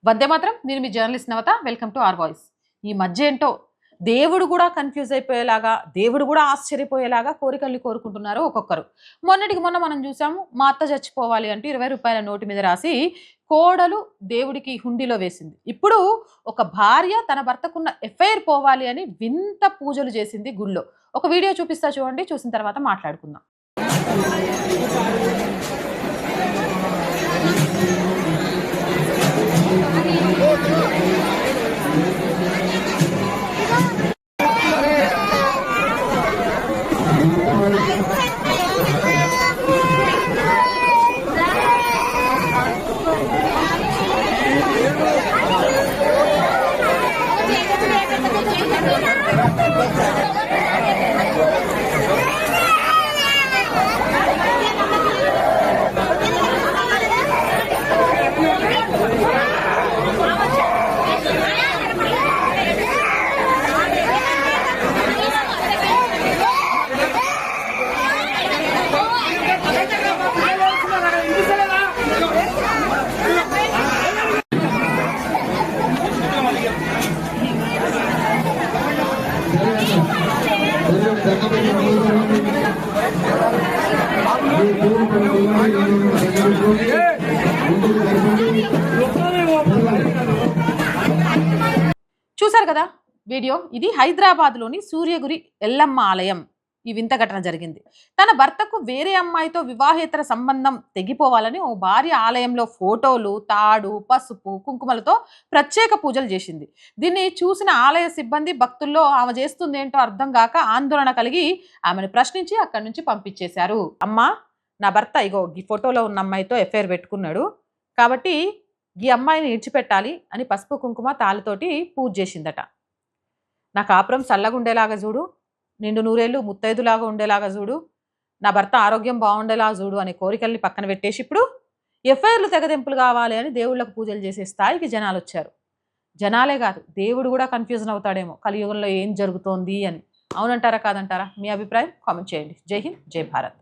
వందే మాత్రం. నేను మీ journalist Navata. Welcome to R voice. ఈ మధ్య ఏంటో దేవుడు కూడా కన్ఫ్యూజ్ అయిపోయేలాగా, దేవుడు కూడా ఆశ్చర్యపోయేలాగా కోరికల్ని కోరుకుంటున్నారు ఒక్కొక్కరు. మొన్నటికి మొన్న మనం చూసాము, మా అత్త చచ్చిపోవాలి అంటూ 20 రూపాయల నోటు మీద రాసి కోడలు దేవుడికి హుండీలో వేసింది. ఇప్పుడు ఒక భార్య తన భర్తకున్న ఎఫ్ఐఆర్ పోవాలి అని వింత పూజలు చేసింది గుళ్ళో. ఒక వీడియో చూపిస్తా చూడండి, చూసిన తర్వాత మాట్లాడుకుందాం. చూసారు కదా వీడియో. ఇది హైదరాబాద్లోని సూర్యగురి ఎల్లమ్మ ఆలయం. ఈ వింత ఘటన జరిగింది. తన భర్తకు వేరే అమ్మాయితో వివాహేతర సంబంధం తెగిపోవాలని ఓ భార్య ఆలయంలో ఫోటోలు, తాడు, పసుపు, కుంకుమలతో ప్రత్యేక పూజలు చేసింది. దీన్ని చూసిన ఆలయ సిబ్బంది భక్తుల్లో ఆమె చేస్తుంది ఏంటో అర్థం కాక ఆందోళన కలిగి ఆమెను ప్రశ్నించి అక్కడి నుంచి పంపించేశారు. అమ్మా, నా భర్త ఇగో ఈ ఫోటోలో ఉన్న అమ్మాయితో ఎఫ్ఐఆర్ పెట్టుకున్నాడు, కాబట్టి ఈ అమ్మాయిని ఇడిచిపెట్టాలి అని పసుపు కుంకుమ తాళితోటి పూజ చేసిందట. నా కాపురం చల్లగుండేలాగా చూడు, నిండు నూరేళ్ళు ముత్తైదులాగా ఉండేలాగా చూడు, నా భర్త ఆరోగ్యం బాగుండేలా చూడు అనే కోరికల్ని పక్కన పెట్టేసి ఇప్పుడు ఎఫ్ఐఆర్లు తెగదెంపులు కావాలి అని దేవుళ్ళకు పూజలు చేసే స్థాయికి జనాలు వచ్చారు. జనాలే కాదు, దేవుడు కూడా కన్ఫ్యూజన్ అవుతాడేమో కలియుగంలో ఏం జరుగుతోంది అని. అవునంటారా కాదంటారా? మీ అభిప్రాయం కామెంట్ చేయండి. జై హింద్, జై భారత్.